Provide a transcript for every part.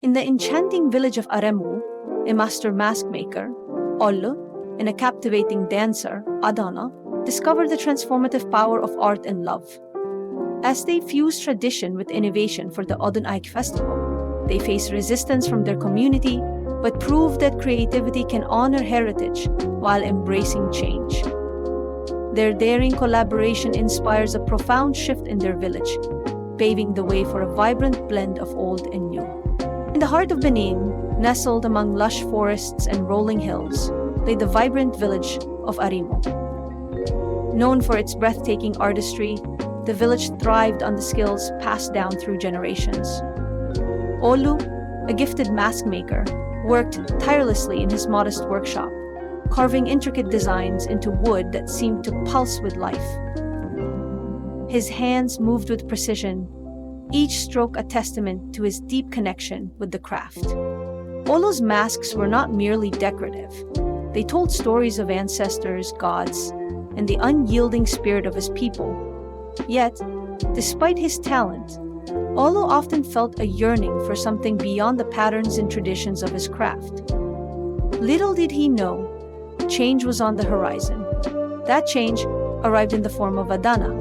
In the enchanting village of Aremu, a master mask maker, Olu, and a captivating dancer, Adanna, discover the transformative power of art and love. As they fuse tradition with innovation for the Odun Aje festival, they face resistance from their community but prove that creativity can honor heritage while embracing change. Their daring collaboration inspires a profound shift in their village, paving the way for a vibrant blend of old and new. In the heart of Benin, nestled among lush forests and rolling hills, lay the vibrant village of Aremu. Known for its breathtaking artistry, the village thrived on the skills passed down through generations. Olu, a gifted mask maker, worked tirelessly in his modest workshop, carving intricate designs into wood that seemed to pulse with life. His hands moved with precision, each stroke a testament to his deep connection with the craft. Olu's masks were not merely decorative. They told stories of ancestors, gods, and the unyielding spirit of his people. Yet, despite his talent, Olu often felt a yearning for something beyond the patterns and traditions of his craft. Little did he know, change was on the horizon. That change arrived in the form of Adanna,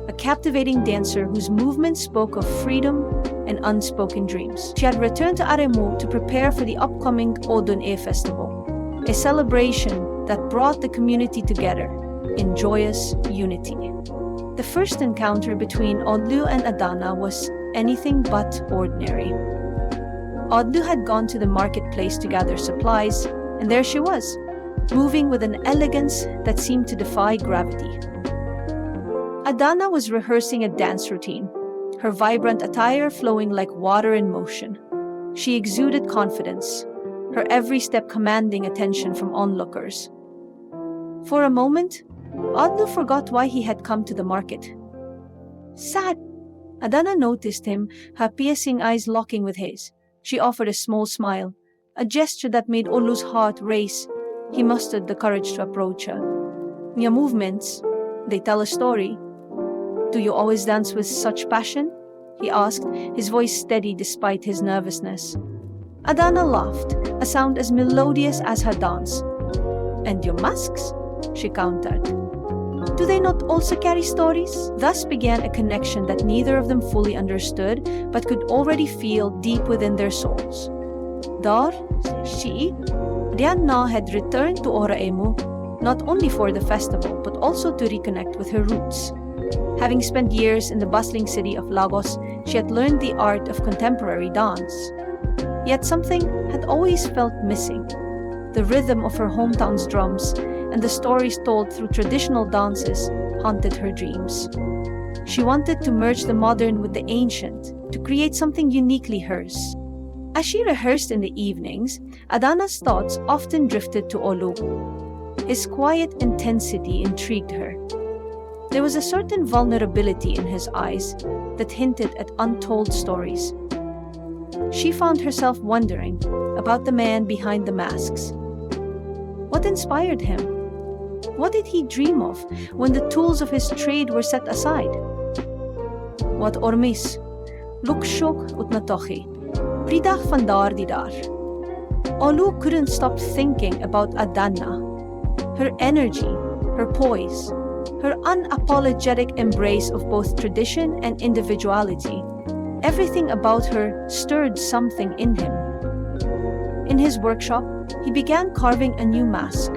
a captivating dancer whose movements spoke of freedom and unspoken dreams. She had returned to Aremu to prepare for the upcoming Odun Aje festival, a celebration that brought the community together in joyous unity. The first encounter between Odlu and Adanna was anything but ordinary. Odlu had gone to the marketplace to gather supplies, and there she was, moving with an elegance that seemed to defy gravity. Adanna was rehearsing a dance routine, her vibrant attire flowing like water in motion. She exuded confidence, her every step commanding attention from onlookers. For a moment, Odlu forgot why he had come to the market. Sad, Adanna noticed him, her piercing eyes locking with his. She offered a small smile, a gesture that made Olu's heart race. He mustered the courage to approach her. Your movements, they tell a story. Do you always dance with such passion? He asked, his voice steady despite his nervousness. Adanna laughed, a sound as melodious as her dance. And your masks? She countered. Do they not also carry stories? Thus began a connection that neither of them fully understood, but could already feel deep within their souls. Dar, she, Rihanna had returned to Aremu not only for the festival, but also to reconnect with her roots. Having spent years in the bustling city of Lagos, she had learned the art of contemporary dance. Yet something had always felt missing. The rhythm of her hometown's drums and the stories told through traditional dances haunted her dreams. She wanted to merge the modern with the ancient, to create something uniquely hers. As she rehearsed in the evenings, Adanna's thoughts often drifted to Olu. His quiet intensity intrigued her. There was a certain vulnerability in his eyes that hinted at untold stories. She found herself wondering about the man behind the masks. What inspired him? What did he dream of when the tools of his trade were set aside? Wat ormis, lukshok utnatochi, pridach vandar didar. Olu couldn't stop thinking about Adanna. Her energy, her poise, her unapologetic embrace of both tradition and individuality. Everything about her stirred something in him. In his workshop, he began carving a new mask.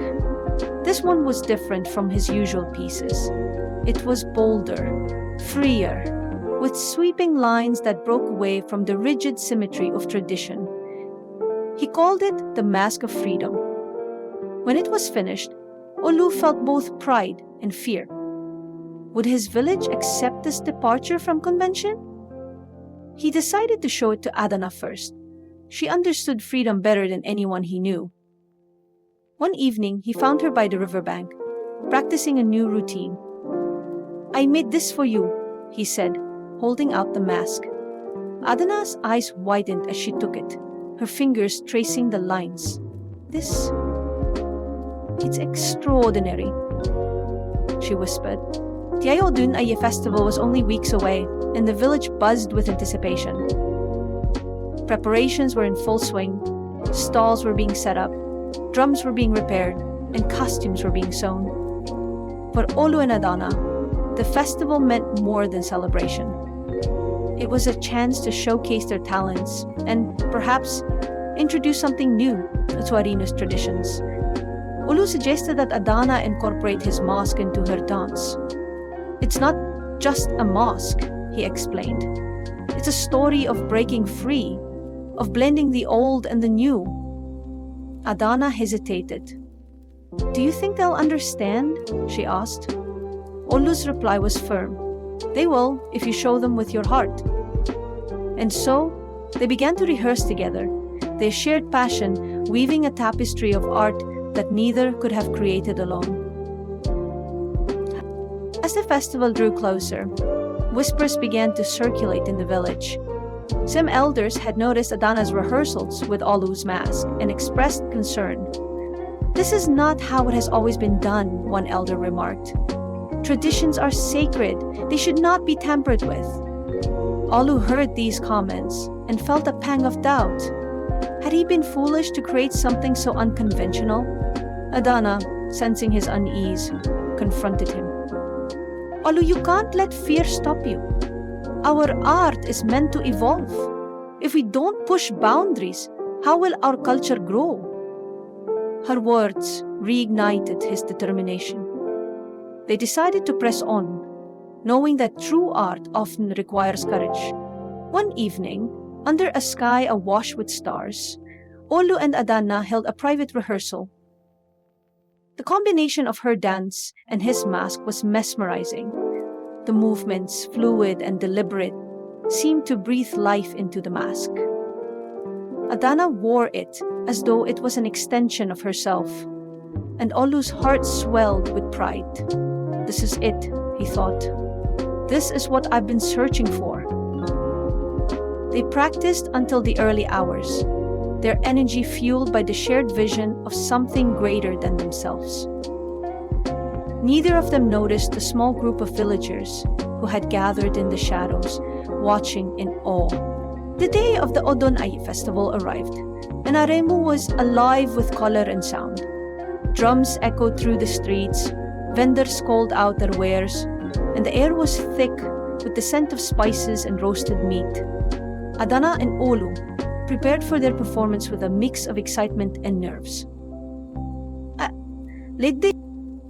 This one was different from his usual pieces. It was bolder, freer, with sweeping lines that broke away from the rigid symmetry of tradition. He called it the Mask of Freedom. When it was finished, Olu felt both pride and fear. Would his village accept this departure from convention? He decided to show it to Adanna first. She understood freedom better than anyone he knew. One evening, he found her by the riverbank, practicing a new routine. I made this for you, he said, holding out the mask. Adanna's eyes widened as she took it, her fingers tracing the lines. It's extraordinary, she whispered. The Odun Aje festival was only weeks away, and the village buzzed with anticipation. Preparations were in full swing, stalls were being set up, drums were being repaired, and costumes were being sewn. For Olu and Adanna, the festival meant more than celebration. It was a chance to showcase their talents and, perhaps, introduce something new to Arenu's traditions. Olu suggested that Adanna incorporate his mask into her dance. "It's not just a mask," he explained. "It's a story of breaking free, of blending the old and the new." Adanna hesitated. "Do you think they'll understand?" she asked. Olu's reply was firm. "They will if you show them with your heart." And so, they began to rehearse together, their shared passion weaving a tapestry of art that neither could have created alone. As the festival drew closer, whispers began to circulate in the village. Some elders had noticed Adanna's rehearsals with Olu's mask and expressed concern. "This is not how it has always been done," one elder remarked. "Traditions are sacred. They should not be tampered with." Olu heard these comments and felt a pang of doubt. Had he been foolish to create something so unconventional? Adanna, sensing his unease, confronted him. "Olu, you can't let fear stop you. Our art is meant to evolve. If we don't push boundaries, how will our culture grow?" Her words reignited his determination. They decided to press on, knowing that true art often requires courage. One evening, under a sky awash with stars, Olu and Adanna held a private rehearsal. The combination of her dance and his mask was mesmerizing. The movements, fluid and deliberate, seemed to breathe life into the mask. Adanna wore it as though it was an extension of herself, and Olu's heart swelled with pride. "This is it," he thought. "This is what I've been searching for." They practiced until the early hours, their energy fueled by the shared vision of something greater than themselves. Neither of them noticed the small group of villagers who had gathered in the shadows, watching in awe. The day of the Odun Aje festival arrived, and Aremu was alive with color and sound. Drums echoed through the streets, vendors called out their wares, and the air was thick with the scent of spices and roasted meat. Adanna and Olu prepared for their performance with a mix of excitement and nerves. Late day,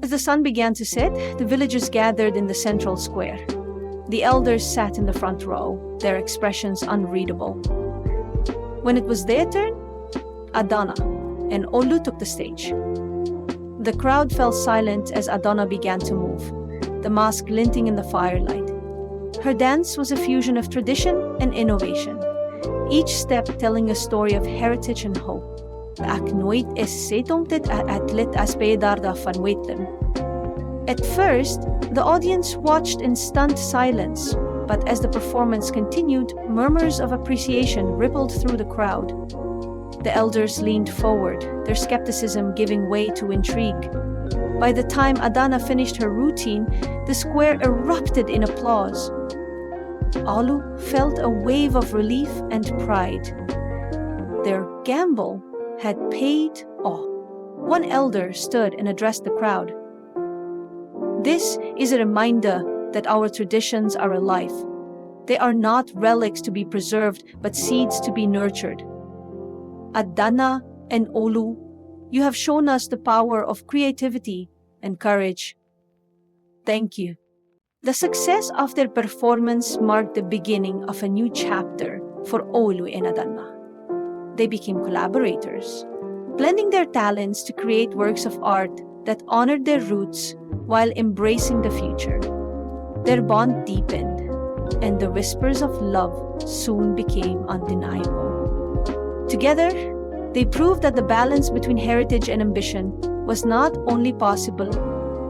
as the sun began to set, the villagers gathered in the central square. The elders sat in the front row, their expressions unreadable. When it was their turn, Adanna and Olu took the stage. The crowd fell silent as Adanna began to move, the mask glinting in the firelight. Her dance was a fusion of tradition and innovation, each step telling a story of heritage and hope. Ek nooit is setongtit atlet aspedarda van wetlem. At first, the audience watched in stunned silence, but as the performance continued, murmurs of appreciation rippled through the crowd. The elders leaned forward, their skepticism giving way to intrigue. By the time Adanna finished her routine, the square erupted in applause. Olu felt a wave of relief and pride. Their gamble had paid off. One elder stood and addressed the crowd. "This is a reminder that our traditions are alive. They are not relics to be preserved, but seeds to be nurtured. Adanna and Olu, you have shown us the power of creativity and courage. Thank you." The success of their performance marked the beginning of a new chapter for Olu and Adanna. They became collaborators, blending their talents to create works of art that honored their roots while embracing the future. Their bond deepened, and the whispers of love soon became undeniable. Together, they proved that the balance between heritage and ambition was not only possible,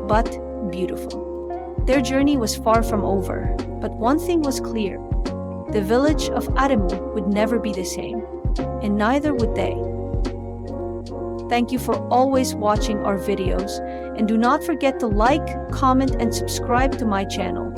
but beautiful. Their journey was far from over, but one thing was clear. The village of Aremu would never be the same, and neither would they. Thank you for always watching our videos, and do not forget to like, comment, and subscribe to my channel.